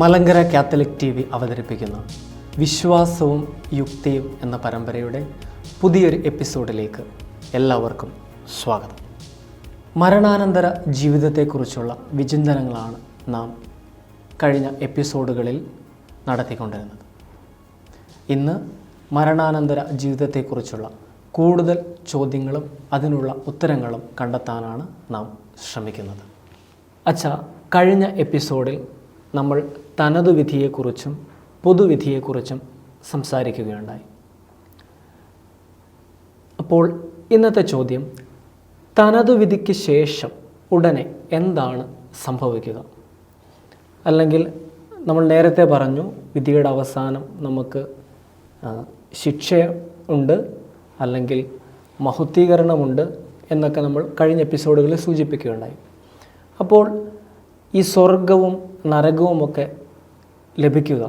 Malankara Catholic TV അവതരിപ്പിക്കുന്ന വിശ്വാസവും യുക്തിയും എന്ന പരമ്പരയുടെ പുതിയൊരു എപ്പിസോഡിലേക്ക് എല്ലാവർക്കും സ്വാഗതം. മരണാനന്തര ജീവിതത്തെക്കുറിച്ചുള്ള വിചിന്തനങ്ങളാണ് നാം കഴിഞ്ഞ എപ്പിസോഡുകളിൽ നടത്തിക്കൊണ്ടിരുന്നത്. ഇന്ന് മരണാനന്തര ജീവിതത്തെക്കുറിച്ചുള്ള കൂടുതൽ ചോദ്യങ്ങളും അതിനുള്ള ഉത്തരങ്ങളും കണ്ടെത്താനാണ് നാം ശ്രമിക്കുന്നത്. കഴിഞ്ഞ എപ്പിസോഡിൽ നമ്മൾ തനതു വിധിയെക്കുറിച്ചും പൊതുവിധിയെക്കുറിച്ചും സംസാരിക്കുകയുണ്ടായി. അപ്പോൾ ഇന്നത്തെ ചോദ്യം, തനതു വിധിക്ക് ശേഷം ഉടനെ എന്താണ് സംഭവിക്കുക? അല്ലെങ്കിൽ നമ്മൾ നേരത്തെ പറഞ്ഞു, വിധിയുടെ അവസാനം നമുക്ക് ശിക്ഷ ഉണ്ട്, അല്ലെങ്കിൽ മഹുദ്ധീകരണമുണ്ട് എന്നൊക്കെ നമ്മൾ കഴിഞ്ഞ എപ്പിസോഡുകളിൽ സൂചിപ്പിക്കുകയുണ്ടായി. അപ്പോൾ ഈ സ്വർഗവും നരകവുമൊക്കെ ലഭിക്കുക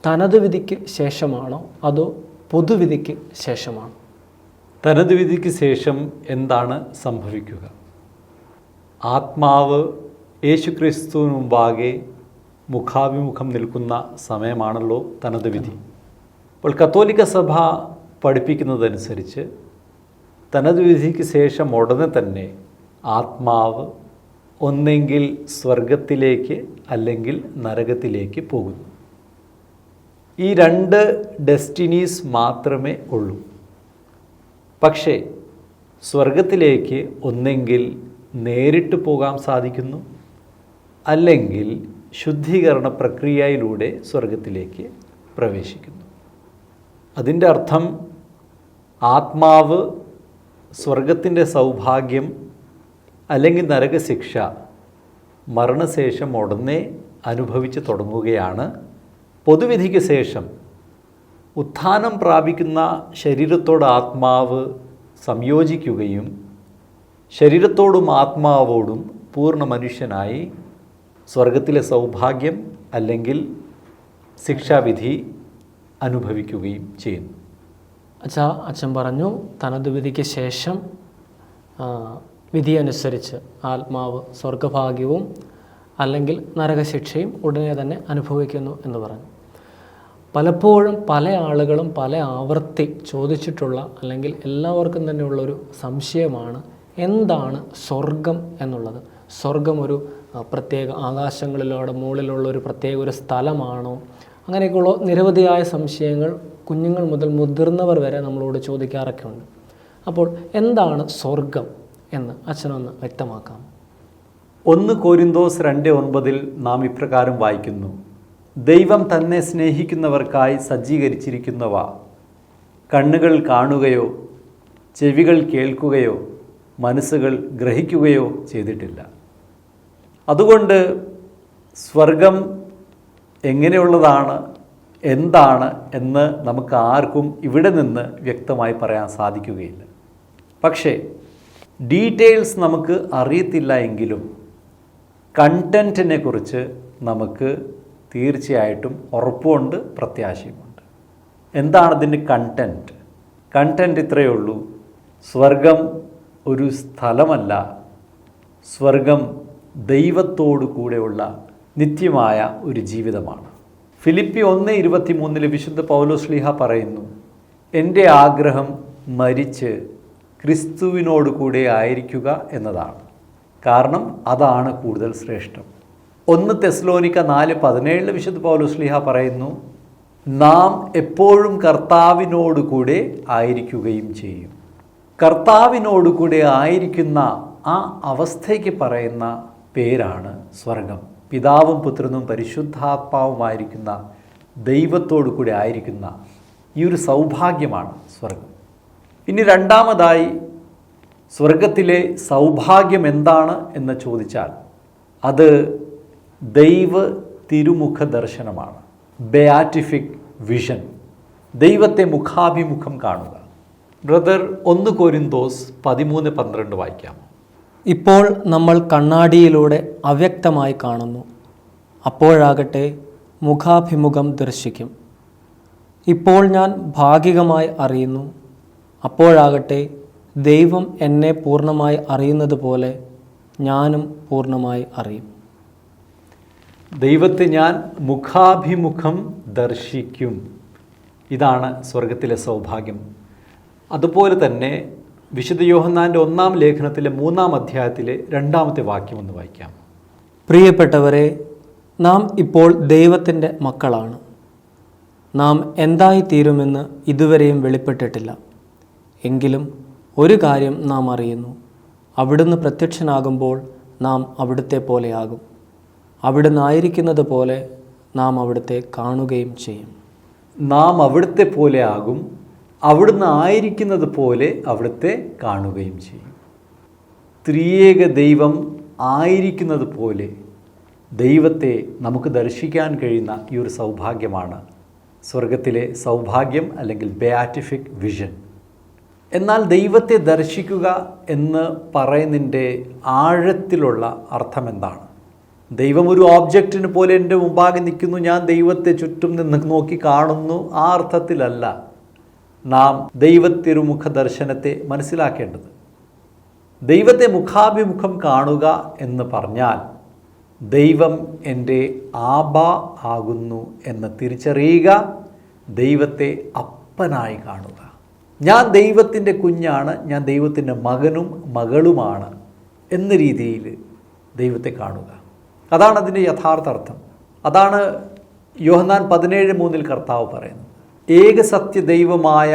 തനതു വിധിക്ക് ശേഷമാണോ അതോ പൊതുവിധിക്ക് ശേഷമാണോ? തനതു വിധിക്ക് ശേഷം എന്താണ് സംഭവിക്കുക? ആത്മാവ് യേശുക്രിസ്തുവിന് മുമ്പാകെ മുഖാഭിമുഖം നിൽക്കുന്ന സമയമാണല്ലോ തനതു വിധി. അപ്പോൾ കത്തോലിക്ക സഭ പഠിപ്പിക്കുന്നതനുസരിച്ച് തനതു വിധിക്ക് ശേഷം ഉടനെ തന്നെ ആത്മാവ് ഒന്നെങ്കിൽ സ്വർഗത്തിലേക്ക് അല്ലെങ്കിൽ നരകത്തിലേക്ക് പോകുന്നു. ഈ രണ്ട് ഡെസ്റ്റിനീസ് മാത്രമേ ഉള്ളൂ. പക്ഷേ സ്വർഗത്തിലേക്ക് ഒന്നെങ്കിൽ നേരിട്ട് പോകാൻ സാധിക്കുന്നു, അല്ലെങ്കിൽ ശുദ്ധീകരണ പ്രക്രിയയിലൂടെ സ്വർഗത്തിലേക്ക് പ്രവേശിക്കുന്നു. അതിൻ്റെ അർത്ഥം ആത്മാവ് സ്വർഗത്തിൻ്റെ സൗഭാഗ്യം അല്ലെങ്കിൽ നരകശിക്ഷ മരണശേഷം ഉടനെ അനുഭവിച്ച് തുടങ്ങുകയാണ്. പൊതുവിധിക്ക് ശേഷം ഉത്ഥാനം പ്രാപിക്കുന്ന ശരീരത്തോട് ആത്മാവ് സംയോജിക്കുകയും ശരീരത്തോടും ആത്മാവോടും പൂർണ്ണ മനുഷ്യനായി സ്വർഗത്തിലെ സൗഭാഗ്യം അല്ലെങ്കിൽ ശിക്ഷാവിധി അനുഭവിക്കുകയും ചെയ്യുന്നു. അച്ഛൻ പറഞ്ഞു, തനതു വിധിക്ക് ശേഷം വിധി അനുസരിച്ച് ആത്മാവ് സ്വർഗഭാഗ്യവും അല്ലെങ്കിൽ നരകശിക്ഷയും ഉടനെ തന്നെ അനുഭവിക്കുന്നു എന്ന് പറഞ്ഞു. പലപ്പോഴും പല ആളുകളും പല ആവർത്തി ചോദിച്ചിട്ടുള്ള, അല്ലെങ്കിൽ എല്ലാവർക്കും തന്നെയുള്ളൊരു സംശയമാണ്, എന്താണ് സ്വർഗം എന്നുള്ളത്? സ്വർഗം ഒരു പ്രത്യേക ആകാശങ്ങളിലൂടെ മുകളിലുള്ള ഒരു പ്രത്യേക ഒരു സ്ഥലമാണോ? അങ്ങനെയൊക്കെയുള്ള നിരവധിയായ സംശയങ്ങൾ കുഞ്ഞുങ്ങൾ മുതൽ മുതിർന്നവർ വരെ നമ്മളോട് ചോദിക്കാറൊക്കെ ഉണ്ട്. അപ്പോൾ എന്താണ് സ്വർഗം എന്ന് അച്ഛനൊന്ന് വ്യക്തമാക്കാം. 1 കൊരിന്തോസ് 2:9 നാം ഇപ്രകാരം വായിക്കുന്നു: ദൈവം തന്നെ സ്നേഹിക്കുന്നവർക്കായി സജ്ജീകരിച്ചിരിക്കുന്നവ കണ്ണുകൾ കാണുകയോ ചെവികൾ കേൾക്കുകയോ മനസ്സുകൾ ഗ്രഹിക്കുകയോ ചെയ്തിട്ടില്ല. അതുകൊണ്ട് സ്വർഗം എങ്ങനെയുള്ളതാണ്, എന്താണ് എന്ന് നമുക്ക് ആർക്കും ഇവിടെ നിന്ന് വ്യക്തമായി പറയാൻ സാധിക്കുകയില്ല. പക്ഷേ ഡീറ്റെയിൽസ് നമുക്ക് അറിയത്തില്ല എങ്കിലും കണ്ടൻറ്റിനെ കുറിച്ച് നമുക്ക് തീർച്ചയായിട്ടും ഉറപ്പുമുണ്ട്, പ്രത്യാശയുമുണ്ട്. എന്താണ് അതിൻ്റെ കണ്ടൻറ്റ്? കണ്ടൻറ്റ് ഇത്രയേ ഉള്ളൂ: സ്വർഗം ഒരു സ്ഥലമല്ല, സ്വർഗം ദൈവത്തോടു കൂടെയുള്ള നിത്യമായ ഒരു ജീവിതമാണ്. ഫിലിപ്പി 1:23 വിശുദ്ധ പൗലോസ് ശ്ലീഹ പറയുന്നു, എൻ്റെ ആഗ്രഹം മരിച്ച് ക്രിസ്തുവിനോട് കൂടെ ആയിരിക്കുക എന്നതാണ്. കാരണം അതാണ് കൂടുതൽ ശ്രേഷ്ഠം. 1 തെസ്സലോനിക്ക 4:17 വിശുദ്ധ പൗലോസ് ശ്ലീഹ പറയുന്നു, നാം എപ്പോഴും കർത്താവിനോട് കൂടെ ആയിരിക്കുകയും ചെയ്യും. കർത്താവിനോട് കൂടെ ആയിരിക്കുന്ന ആ അവസ്ഥയ്ക്ക് പറയുന്ന പേരാണ് സ്വർഗം. പിതാവും പുത്രനും പരിശുദ്ധാത്മാവുമായിരിക്കുന്ന ദൈവത്തോടു കൂടി ആയിരിക്കുന്ന ഈ ഒരു സൗഭാഗ്യമാണ് സ്വർഗം. ഇനി രണ്ടാമതായി, സ്വർഗത്തിലെ സൗഭാഗ്യം എന്താണ് എന്ന് ചോദിച്ചാൽ അത് ദൈവ തിരുമുഖ ദർശനമാണ്. ബെയാറ്റിഫിക് വിഷൻ, ദൈവത്തെ മുഖാഭിമുഖം കാണുക. ബ്രദർ 1 കൊരിന്തോസ് 13:12 വായിക്കാമോ? ഇപ്പോൾ നമ്മൾ കണ്ണാടിയിലൂടെ അവ്യക്തമായി കാണുന്നു, അപ്പോഴാകട്ടെ മുഖാഭിമുഖം ദർശിക്കും. ഇപ്പോൾ ഞാൻ ഭാഗികമായി അറിയുന്നു, അപ്പോഴാകട്ടെ ദൈവം എന്നെ പൂർണ്ണമായി അറിയുന്നത് പോലെ ഞാനും പൂർണ്ണമായി അറിയും. ദൈവത്തെ ഞാൻ മുഖാഭിമുഖം ദർശിക്കും. ഇതാണ് സ്വർഗത്തിലെ സൗഭാഗ്യം. അതുപോലെ തന്നെ വിശുദ്ധ യോഹന്നാൻ്റെ 1-ാം ലേഖനത്തിലെ 3-ാം അധ്യായത്തിലെ 2-ാമത്തെ വാക്യം ഒന്ന് വായിക്കാം. പ്രിയപ്പെട്ടവരെ, നാം ഇപ്പോൾ ദൈവത്തിൻ്റെ മക്കളാണ്. നാം എന്തായിത്തീരുമെന്ന് ഇതുവരെയും വെളിപ്പെട്ടിട്ടില്ല. എങ്കിലും ഒരു കാര്യം നാം അറിയുന്നു: അവിടുന്ന് പ്രത്യക്ഷനാകുമ്പോൾ നാം അവിടുത്തെ പോലെയാകും. അവിടുന്ന് ആയിരിക്കുന്നത് പോലെ നാം അവിടുത്തെ കാണുകയും ചെയ്യും. നാം അവിടുത്തെ പോലെ ആകും, അവിടുന്ന് ആയിരിക്കുന്നത് പോലെ അവിടുത്തെ കാണുകയും ചെയ്യും. ത്രിയേക ദൈവം ആയിരിക്കുന്നത് പോലെ ദൈവത്തെ നമുക്ക് ദർശിക്കാൻ കഴിയുന്ന ഈ ഒരു സൗഭാഗ്യമാണ് സ്വർഗത്തിലെ സൗഭാഗ്യം, അല്ലെങ്കിൽ ബെയാറ്റിഫിക് വിഷൻ. എന്നാൽ ദൈവത്തെ ദർശിക്കുക എന്ന് പറയുന്നതിൻ്റെ ആഴത്തിലുള്ള അർത്ഥം എന്താണ്? ദൈവം ഒരു ഓബ്ജക്റ്റിന് പോലെ എൻ്റെ മുമ്പാകെ നിൽക്കുന്നു, ഞാൻ ദൈവത്തെ ചുറ്റും നിന്ന് നോക്കി കാണുന്നു, ആ അർത്ഥത്തിലല്ല നാം ദൈവത്തിരുമുഖ ദർശനത്തെ മനസ്സിലാക്കേണ്ടത്. ദൈവത്തെ മുഖാഭിമുഖം കാണുക എന്ന് പറഞ്ഞാൽ ദൈവം എൻ്റെ ആബ ആകുന്നു എന്ന് തിരിച്ചറിയുക, ദൈവത്തെ അപ്പനായി കാണുക. ഞാൻ ദൈവത്തിൻ്റെ കുഞ്ഞാണ്, ഞാൻ ദൈവത്തിൻ്റെ മകനും മകളുമാണ് എന്ന രീതിയിൽ ദൈവത്തെ കാണുക. അതാണ് അതിൻ്റെ യഥാർത്ഥ അർത്ഥം. അതാണ് യോഹന്നാൻ 17:3 കർത്താവ് പറയുന്നത്. ഏകസത്യ ദൈവമായ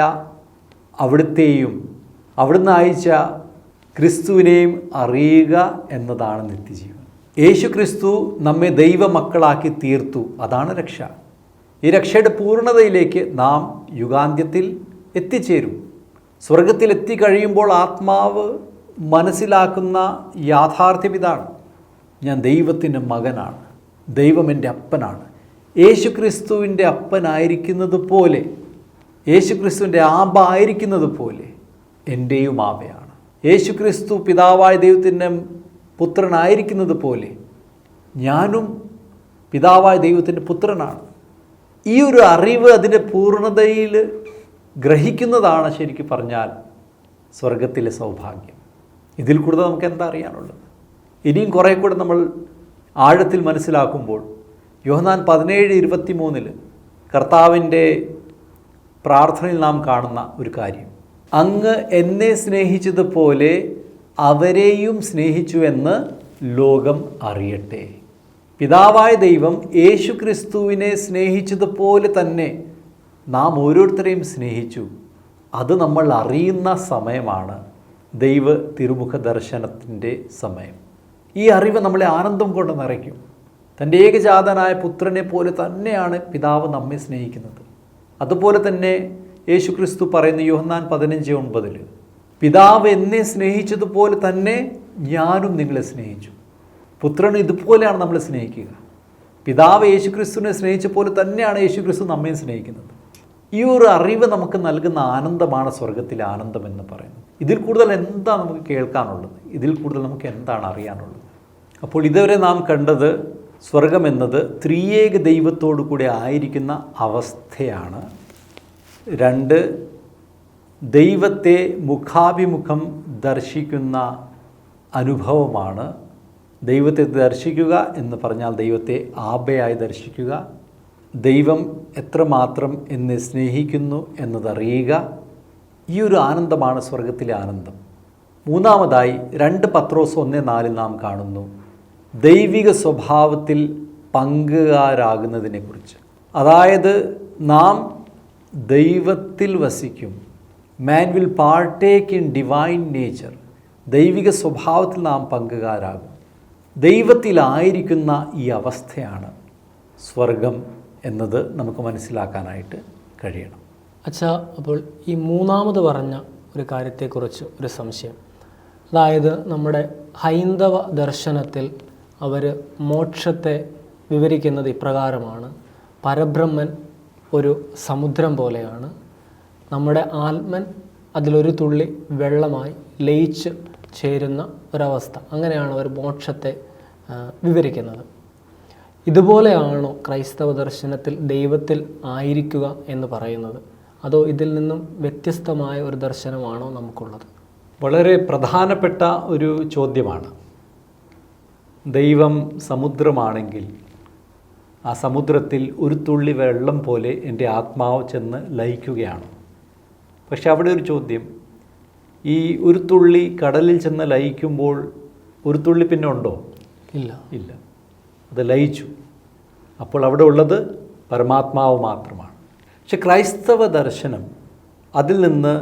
അവിടുത്തെയും അവിടുന്ന് അയച്ച ക്രിസ്തുവിനെയും അറിയുക എന്നതാണ് നിത്യജീവൻ. യേശു ക്രിസ്തു നമ്മെ ദൈവമക്കളാക്കി തീർത്തു. അതാണ് രക്ഷ. ഈ രക്ഷയുടെ പൂർണ്ണതയിലേക്ക് നാം യുഗാന്ത്യത്തിൽ എത്തിച്ചേരും. സ്വർഗത്തിൽ എത്തിക്കഴിയുമ്പോൾ ആത്മാവ് മനസ്സിലാക്കുന്ന യാഥാർത്ഥ്യം ഇതാണ്: ഞാൻ ദൈവത്തിൻ്റെ മകനാണ്, ദൈവം എൻ്റെ അപ്പനാണ്. യേശു ക്രിസ്തുവിൻ്റെ അപ്പനായിരിക്കുന്നത് പോലെ, യേശു ക്രിസ്തുവിൻ്റെ ആബ ആയിരിക്കുന്നത് പോലെ എൻ്റെയും ആബയാണ്. യേശു ക്രിസ്തു പിതാവായ ദൈവത്തിൻ്റെ പുത്രനായിരിക്കുന്നത് പോലെ ഞാനും പിതാവായ ദൈവത്തിൻ്റെ പുത്രനാണ്. ഈ ഒരു അറിവ് അതിൻ്റെ പൂർണ്ണതയിൽ ഗ്രഹിക്കുന്നതാണ് ശരിക്കും പറഞ്ഞാൽ സ്വർഗത്തിലെ സൗഭാഗ്യം. ഇതിൽ കൂടുതൽ നമുക്ക് എന്താ അറിയാനുള്ളത്? ഇനിയും കുറേ കൂടെ നമ്മൾ ആഴത്തിൽ മനസ്സിലാക്കുമ്പോൾ യോഹന്നാൻ 17:23 കർത്താവിൻ്റെ പ്രാർത്ഥനയിൽ നാം കാണുന്ന ഒരു കാര്യം: അങ്ങ് എന്നെ സ്നേഹിച്ചതുപോലെ അവരെയും സ്നേഹിച്ചു എന്ന് ലോകം അറിയട്ടെ. പിതാവായ ദൈവം യേശു ക്രിസ്തുവിനെ സ്നേഹിച്ചതുപോലെ തന്നെ നാം ഓരോരുത്തരെയും സ്നേഹിച്ചു. അത് നമ്മൾ അറിയുന്ന സമയമാണ് ദൈവ തിരുമുഖ ദർശനത്തിൻ്റെ സമയം. ഈ അറിവ് നമ്മളെ ആനന്ദം കൊണ്ട് നിറയ്ക്കും. തൻ്റെ ഏകജാതനായ പുത്രനെ പോലെ തന്നെയാണ് പിതാവ് നമ്മെ സ്നേഹിക്കുന്നത്. അതുപോലെ തന്നെ യേശു ക്രിസ്തു പറയുന്ന യോഹന്നാൻ 15:9 പിതാവ് എന്നെ സ്നേഹിച്ചതുപോലെ തന്നെ ഞാനും നിങ്ങളെ സ്നേഹിച്ചു. പുത്രൻ ഇതുപോലെയാണ് നമ്മളെ സ്നേഹിക്കുക. പിതാവ് യേശു ക്രിസ്തുവിനെ സ്നേഹിച്ച പോലെ തന്നെയാണ് യേശു ക്രിസ്തു നമ്മെ സ്നേഹിക്കുന്നത്. ഈ ഒരു അറിവ് നമുക്ക് നൽകുന്ന ആനന്ദമാണ് സ്വർഗത്തിലെ ആനന്ദം എന്ന് പറയുന്നത്. ഇതിൽ കൂടുതൽ എന്താ നമുക്ക് കേൾക്കാനുള്ളത്? ഇതിൽ കൂടുതൽ നമുക്ക് എന്താണ് അറിയാനുള്ളത്? അപ്പോൾ ഇതുവരെ നാം കണ്ടത് സ്വർഗം എന്നത് ത്രിയേക ദൈവത്തോടു കൂടെ ആയിരിക്കുന്ന അവസ്ഥയാണ്. 2, ദൈവത്തെ മുഖാഭിമുഖം ദർശിക്കുന്ന അനുഭവമാണ്. ദൈവത്തെ ദർശിക്കുക എന്ന് പറഞ്ഞാൽ ദൈവത്തെ ആബയായി ദർശിക്കുക, ദൈവം എത്രമാത്രം എന്നെ സ്നേഹിക്കുന്നു എന്നതറിയുക. ഈ ഒരു ആനന്ദമാണ് സ്വർഗത്തിലെ ആനന്ദം. 3-മതായി 2 പത്രോസ് 1:4 നാം കാണുന്നു ദൈവിക സ്വഭാവത്തിൽ പങ്കുകാരാകുന്നതിനെക്കുറിച്ച്. അതായത് നാം ദൈവത്തിൽ വസിക്കും. മാൻ will partake in divine nature. ദൈവിക സ്വഭാവത്തിൽ നാം പങ്കുകാരാകും. ദൈവത്തിലായിരിക്കുന്ന ഈ അവസ്ഥയാണ് സ്വർഗം എന്നത് നമുക്ക് മനസ്സിലാക്കാനായിട്ട് കഴിയണം. അച്ഛാ, അപ്പോൾ ഈ 3-മത് പറഞ്ഞ ഒരു കാര്യത്തെക്കുറിച്ച് ഒരു സംശയം. അതായത് നമ്മുടെ ഹൈന്ദവ ദർശനത്തിൽ അവർ മോക്ഷത്തെ വിവരിക്കുന്നത് ഇപ്രകാരമാണ്: പരബ്രഹ്മൻ ഒരു സമുദ്രം പോലെയാണ്, നമ്മുടെ ആത്മൻ അതിലൊരു തുള്ളി വെള്ളമായി ലയിച്ച് ചേരുന്ന ഒരവസ്ഥ. അങ്ങനെയാണ് അവർ മോക്ഷത്തെ വിവരിക്കുന്നത്. ഇതുപോലെയാണോ ക്രൈസ്തവ ദർശനത്തിൽ ദൈവത്തിൽ ആയിരിക്കുക എന്ന് പറയുന്നത്? അതോ ഇതിൽ നിന്നും വ്യത്യസ്തമായ ഒരു ദർശനമാണോ നമുക്കുള്ളത്? വളരെ പ്രധാനപ്പെട്ട ഒരു ചോദ്യമാണ്. ദൈവം സമുദ്രമാണെങ്കിൽ ആ സമുദ്രത്തിൽ ഒരു തുള്ളി വെള്ളം പോലെ എൻ്റെ ആത്മാവ് ചെന്ന് ലയിക്കുകയാണ്. പക്ഷെ അവിടെ ഒരു ചോദ്യം, ഈ ഒരു തുള്ളി കടലിൽ ചെന്ന് ലയിക്കുമ്പോൾ ഒരു തുള്ളി പിന്നെ ഉണ്ടോ? ഇല്ല, അത് ലയിച്ചു. അപ്പോൾ അവിടെ ഉള്ളത് പരമാത്മാവ് മാത്രമാണ്. പക്ഷെ ക്രൈസ്തവ ദർശനം അതിൽ നിന്ന്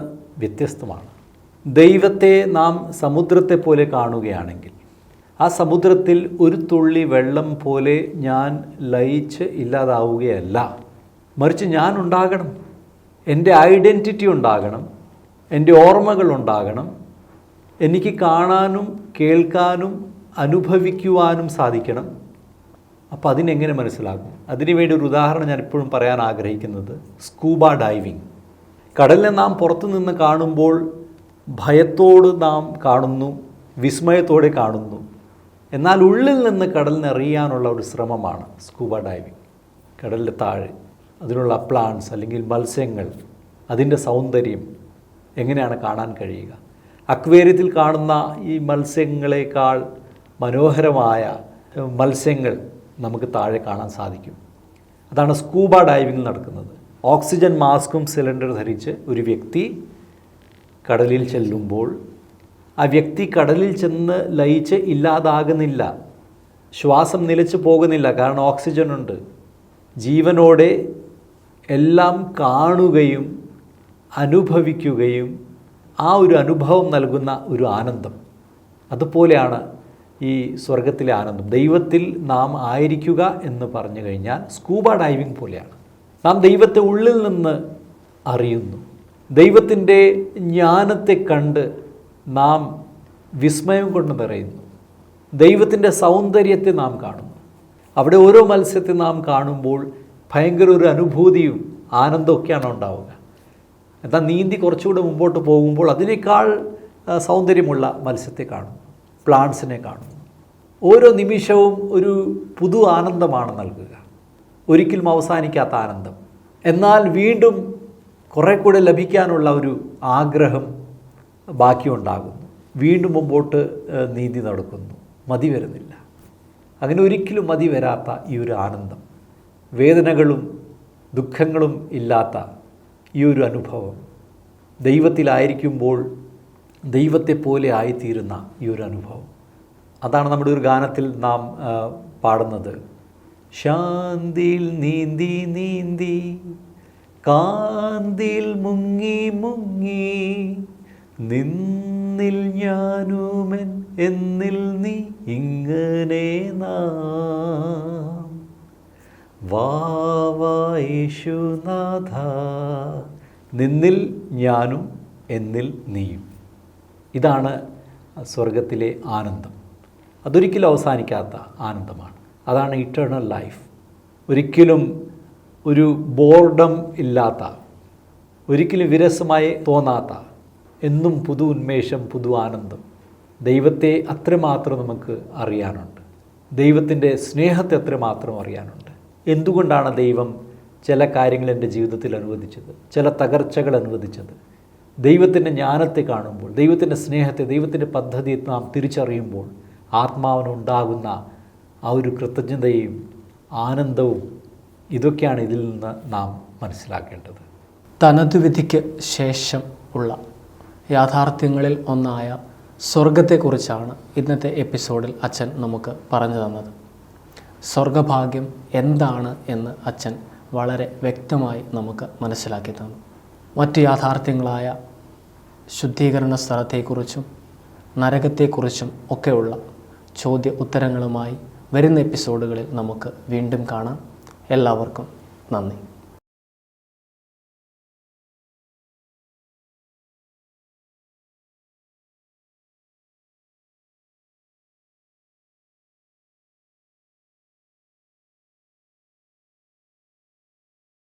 വ്യത്യസ്തമാണ്. ദൈവത്തെ നാം സമുദ്രത്തെ പോലെ കാണുകയാണെങ്കിൽ ആ സമുദ്രത്തിൽ ഒരു തുള്ളി വെള്ളം പോലെ ഞാൻ ലയിച്ച് ഇല്ലാതാവുകയല്ല, മറിച്ച് ഞാൻ ഉണ്ടാകണം. എൻ്റെ ഐഡൻറ്റിറ്റി ഉണ്ടാകണം, എൻ്റെ ഓർമ്മകൾ ഉണ്ടാകണം, എനിക്ക് കാണാനും കേൾക്കാനും അനുഭവിക്കുവാനും സാധിക്കണം. അപ്പോൾ അതിനെങ്ങനെ മനസ്സിലാകും? അതിനുവേണ്ടി ഒരു ഉദാഹരണം ഞാൻ എപ്പോഴും പറയാൻ ആഗ്രഹിക്കുന്നത് സ്കൂബ ഡൈവിങ്. കടലിനെ നാം പുറത്തു നിന്ന് കാണുമ്പോൾ ഭയത്തോട് നാം കാണുന്നു, വിസ്മയത്തോടെ കാണുന്നു. എന്നാൽ ഉള്ളിൽ നിന്ന് കടലിനെ അറിയാനുള്ള ഒരു ശ്രമമാണ് സ്കൂബ ഡൈവിങ്. കടലിൻ്റെ താഴെ അതിനുള്ള പ്ലാന്റ്സ് അല്ലെങ്കിൽ മത്സ്യങ്ങൾ, അതിൻ്റെ സൗന്ദര്യം എങ്ങനെയാണ് കാണാൻ കഴിയുക? അക്വേറിയത്തിൽ കാണുന്ന ഈ മത്സ്യങ്ങളെക്കാൾ മനോഹരമായ മത്സ്യങ്ങൾ നമുക്ക് താഴെ കാണാൻ സാധിക്കും. അതാണ് സ്കൂബ ഡൈവിങ്ങിൽ നടക്കുന്നത്. ഓക്സിജൻ മാസ്കും സിലിണ്ടർ ധരിച്ച് ഒരു വ്യക്തി കടലിൽ ചെല്ലുമ്പോൾ ആ വ്യക്തി കടലിൽ ചെന്ന് ലയിച്ച് ഇല്ലാതാകുന്നില്ല, ശ്വാസം നിലച്ചു പോകുന്നില്ല. കാരണം ഓക്സിജൻ ഉണ്ട്. ജീവനോടെ എല്ലാം കാണുകയും അനുഭവിക്കുകയും ആ ഒരു അനുഭവം നൽകുന്ന ഒരു ആനന്ദം, അതുപോലെയാണ് ഈ സ്വർഗത്തിലെ ആനന്ദം. ദൈവത്തിൽ നാം ആയിരിക്കുക എന്ന് പറഞ്ഞു കഴിഞ്ഞാൽ സ്കൂബ ഡൈവിംഗ് പോലെയാണ്. നാം ദൈവത്തെ ഉള്ളിൽ നിന്ന് അറിയുന്നു. ദൈവത്തിൻ്റെ ജ്ഞാനത്തെ കണ്ട് നാം വിസ്മയം കൊണ്ട് നിറയുന്നു. ദൈവത്തിൻ്റെ സൗന്ദര്യത്തെ നാം കാണുന്നു. അവിടെ ഓരോ മത്സ്യത്തെ നാം കാണുമ്പോൾ ഭയങ്കര ഒരു അനുഭൂതിയും ആനന്ദമൊക്കെയാണ് ഉണ്ടാവുക. എന്നാൽ നീന്തി കുറച്ചുകൂടെ മുമ്പോട്ട് പോകുമ്പോൾ അതിനേക്കാൾ സൗന്ദര്യമുള്ള മത്സ്യത്തെ കാണുന്നു, പ്ലാന്റ്സിനെ കാണുന്നു. ഓരോ നിമിഷവും ഒരു പുതു ആനന്ദമാണ് നൽകുക, ഒരിക്കലും അവസാനിക്കാത്ത ആനന്ദം. എന്നാൽ വീണ്ടും കുറേ കൂടെ ലഭിക്കാനുള്ള ഒരു ആഗ്രഹം ബാക്കിയുണ്ടാകുന്നു. വീണ്ടും മുമ്പോട്ട് നീന്തി നടക്കുന്നു, മതി വരുന്നില്ല. അങ്ങനെ ഒരിക്കലും മതി വരാത്ത ഈ ഒരു ആനന്ദം, വേദനകളും ദുഃഖങ്ങളും ഇല്ലാത്ത ഈ ഒരു അനുഭവം, ദൈവത്തിലായിരിക്കുമ്പോൾ ദൈവത്തെ പോലെ ആയിത്തീരുന്ന ഈ ഒരു അനുഭവം, അതാണ് നമ്മുടെ ഒരു ഗാനത്തിൽ നാം പാടുന്നത്. ശാന്തിയിൽ നീന്തി നീന്തി കാന്തിൽ മുങ്ങി മുങ്ങി നിന്നിൽ ഞാനുമൻ എന്നിൽ നീ ഇങ്ങനെ നാം വാവാ യേശുനാഥ, നിന്നിൽ ഞാനും എന്നിൽ നീയും. ഇതാണ് സ്വർഗത്തിലെ ആനന്ദം. അതൊരിക്കലും അവസാനിക്കാത്ത ആനന്ദമാണ്. അതാണ് ഇറ്റേണൽ ലൈഫ്. ഒരിക്കലും ഒരു ബോർഡം ഇല്ലാത്ത, ഒരിക്കലും വിരസമായി തോന്നാത്ത, എന്നും പുതു ഉന്മേഷം, പുതു ആനന്ദം. ദൈവത്തെ അത്രമാത്രം നമുക്ക് അറിയാനുണ്ട്. ദൈവത്തിൻ്റെ സ്നേഹത്തെ അത്രമാത്രം അറിയാനുണ്ട്. എന്തുകൊണ്ടാണ് ദൈവം ചില കാര്യങ്ങൾ എൻ്റെ ജീവിതത്തിൽ അനുവദിച്ചത്, ചില തകർച്ചകൾ അനുവദിച്ചത്? ദൈവത്തിൻ്റെ ജ്ഞാനത്തെ കാണുമ്പോൾ, ദൈവത്തിൻ്റെ സ്നേഹത്തെ, ദൈവത്തിൻ്റെ പദ്ധതിയെ നാം തിരിച്ചറിയുമ്പോൾ ആത്മാവിനുണ്ടാകുന്ന ആ ഒരു കൃതജ്ഞതയും ആനന്ദവും, ഇതൊക്കെയാണ് ഇതിൽ നിന്ന് നാം മനസ്സിലാക്കേണ്ടത്. തനതു വിധിക്ക് ശേഷം ഉള്ള യാഥാർത്ഥ്യങ്ങളിൽ ഒന്നായ സ്വർഗത്തെക്കുറിച്ചാണ് ഇന്നത്തെ എപ്പിസോഡിൽ അച്ഛൻ നമുക്ക് പറഞ്ഞു തന്നത്. സ്വർഗഭാഗ്യം എന്താണ് എന്ന് അച്ഛൻ വളരെ വ്യക്തമായി നമുക്ക് മനസ്സിലാക്കി തന്നു. മറ്റ് യാഥാർത്ഥ്യങ്ങളായ ശുദ്ധീകരണ സ്ഥലത്തെക്കുറിച്ചും നരകത്തെക്കുറിച്ചും ഒക്കെയുള്ള ചോദ്യ ഉത്തരങ്ങളുമായി വരുന്ന എപ്പിസോഡുകളിൽ നമുക്ക് വീണ്ടും കാണാം. എല്ലാവർക്കും നന്ദി.